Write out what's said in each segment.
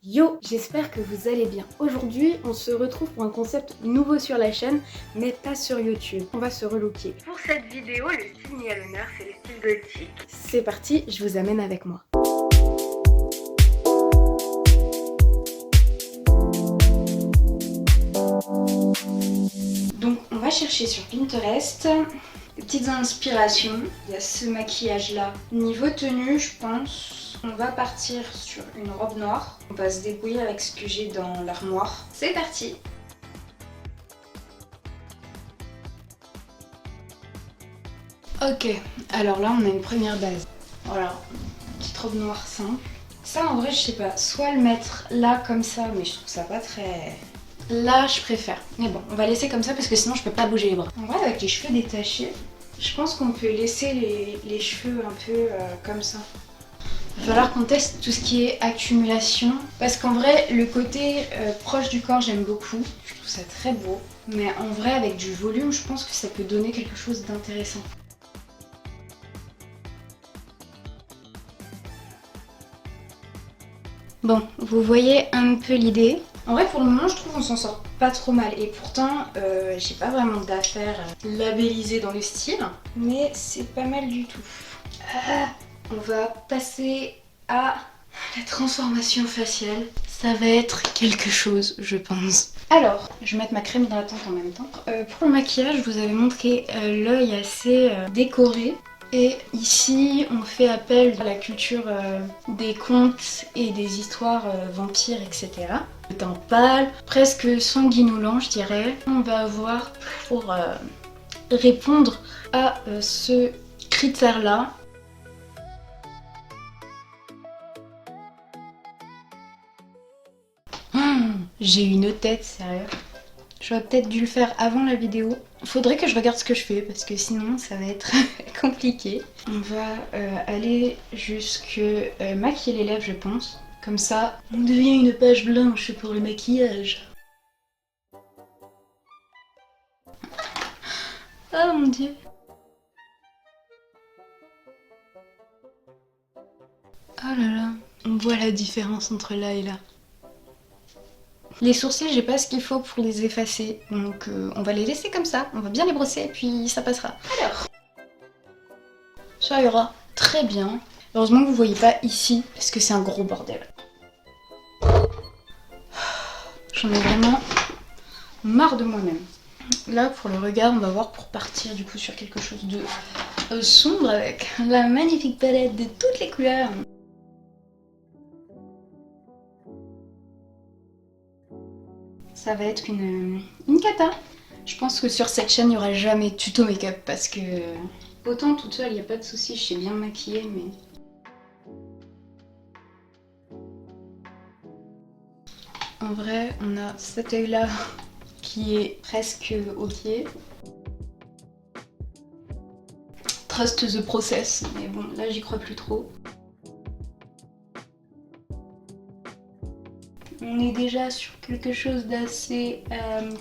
Yo, j'espère que vous allez bien. Aujourd'hui, on se retrouve pour un concept nouveau sur la chaîne, mais pas sur YouTube. On va se relooker. Pour cette vidéo, le style mis à l'honneur, c'est le style gothique. C'est parti, je vous amène avec moi. Donc, on va chercher sur Pinterest des petites inspirations. Il y a ce maquillage-là. Niveau tenue, je pense, on va partir sur une robe noire. On va se débrouiller avec ce que j'ai dans l'armoire. C'est parti! Ok, alors là on a une première base. Voilà, petite robe noire simple. Ça en vrai je sais pas, soit le mettre là comme ça, mais je trouve ça pas très... Là je préfère. Mais bon, on va laisser comme ça parce que sinon je peux pas bouger les bras. En vrai avec les cheveux détachés, je pense qu'on peut laisser les cheveux un peu comme ça. Il va falloir qu'on teste tout ce qui est accumulation. Parce qu'en vrai, le côté proche du corps, j'aime beaucoup. Je trouve ça très beau. Mais en vrai, avec du volume, je pense que ça peut donner quelque chose d'intéressant. Bon, vous voyez un peu l'idée. En vrai, pour le moment, je trouve qu'on s'en sort pas trop mal. Et pourtant, j'ai pas vraiment d'affaires labellisées dans le style. Mais c'est pas mal du tout. On va passer à la transformation faciale. Ça va être quelque chose, je pense. Alors, je vais mettre ma crème hydratante en même temps. Pour le maquillage, je vous avais montré l'œil assez décoré. Et ici, on fait appel à la culture des contes et des histoires vampires, etc. Le teint pâle, presque sanguinolent, je dirais. On va avoir pour répondre à ce critère-là. J'ai une tête, sérieux. J'aurais peut-être dû le faire avant la vidéo. Faudrait que je regarde ce que je fais parce que sinon ça va être compliqué. On va aller jusque maquiller les lèvres, je pense. Comme ça, on devient une page blanche pour le maquillage. Oh mon dieu. Oh là là. On voit la différence entre là et là. Les sourcils, j'ai pas ce qu'il faut pour les effacer, donc on va les laisser comme ça, on va bien les brosser et puis ça passera. Alors, ça ira très bien. Heureusement que vous voyez pas ici, parce que c'est un gros bordel. J'en ai vraiment marre de moi-même. Là, pour le regard, on va voir pour partir du coup sur quelque chose de sombre avec la magnifique palette de toutes les couleurs. Ça va être une cata. Je pense que sur cette chaîne, il n'y aura jamais tuto make-up parce que... Autant toute seule, il n'y a pas de souci, je sais bien me maquiller, mais... En vrai, on a cet œil-là qui est presque ok. Trust the process, mais bon, là j'y crois plus trop. On est déjà sur quelque chose d'assez,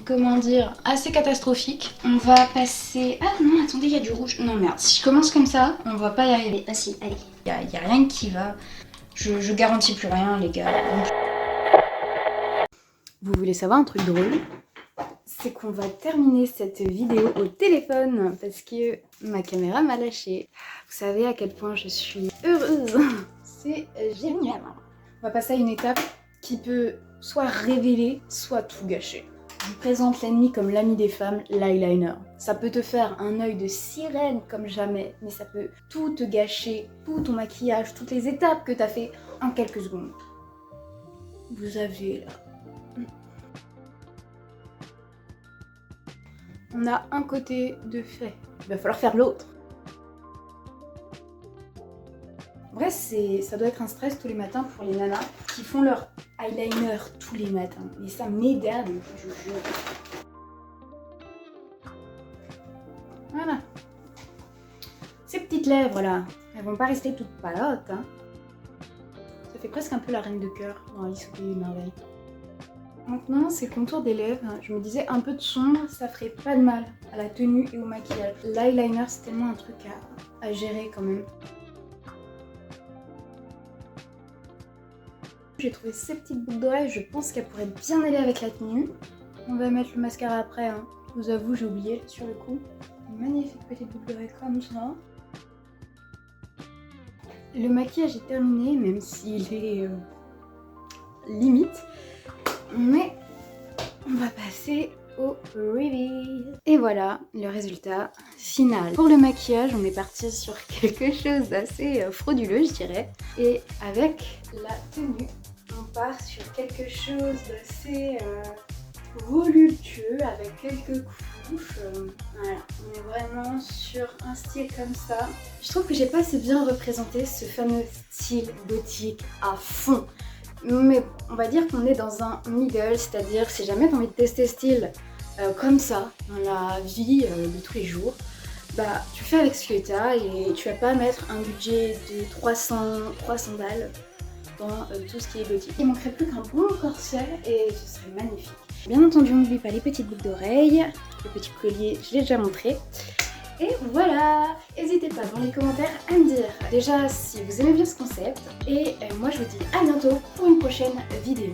comment dire, assez catastrophique. On va passer... Ah non, attendez, il y a du rouge. Non merde, si je commence comme ça, on va pas y arriver. Ah si, allez. Il y a rien qui va. Je garantis plus rien, les gars. Donc... Vous voulez savoir un truc drôle? C'est qu'on va terminer cette vidéo au téléphone parce que ma caméra m'a lâché. Vous savez à quel point je suis heureuse. C'est génial. On va passer à une étape qui peut soit révéler, soit tout gâcher. Je vous présente l'ennemi comme l'ami des femmes, l'eyeliner. Ça peut te faire un œil de sirène comme jamais, mais ça peut tout te gâcher, tout ton maquillage, toutes les étapes que tu as fait en quelques secondes. Vous avez là... On a un côté de fait, il va falloir faire l'autre. En vrai, ça doit être un stress tous les matins pour les nanas qui font leur eyeliner tous les matins. Mais ça m'énerve, je vous jure. Voilà. Ces petites lèvres là, elles vont pas rester toutes palotes. Hein. Ça fait presque un peu la reine de cœur dans Alice au pays des merveilles. Maintenant, ces contours des lèvres, je me disais un peu de sombre, ça ferait pas de mal à la tenue et au maquillage. L'eyeliner, c'est tellement un truc à gérer quand même. J'ai trouvé ces petites boucles d'oreilles, je pense qu'elles pourraient bien aller avec la tenue. On va mettre le mascara après, hein. Je vous avoue, j'ai oublié sur le coup. Une magnifique petite boucle d'oreille comme ça. Le maquillage est terminé, même s'il est limite. Mais on va passer au reveal. Et voilà le résultat final. Pour le maquillage, on est parti sur quelque chose d'assez frauduleux, je dirais. Et avec la tenue, on part sur quelque chose d'assez voluptueux avec quelques couches. Voilà, on est vraiment sur un style comme ça. Je trouve que j'ai pas assez bien représenté ce fameux style gothique à fond. Mais on va dire qu'on est dans un middle, c'est-à-dire si jamais tu as envie de tester style comme ça dans la vie de tous les jours, bah tu fais avec ce que tu as et tu vas pas mettre un budget de 300 balles dans tout ce qui est gothique. Il manquerait plus qu'un bon corset et ce serait magnifique. Bien entendu, on n'oublie pas les petites boucles d'oreilles, le petit collier, je l'ai déjà montré. Et voilà, n'hésitez pas dans les commentaires à me dire déjà si vous aimez bien ce concept et moi je vous dis à bientôt pour une prochaine vidéo.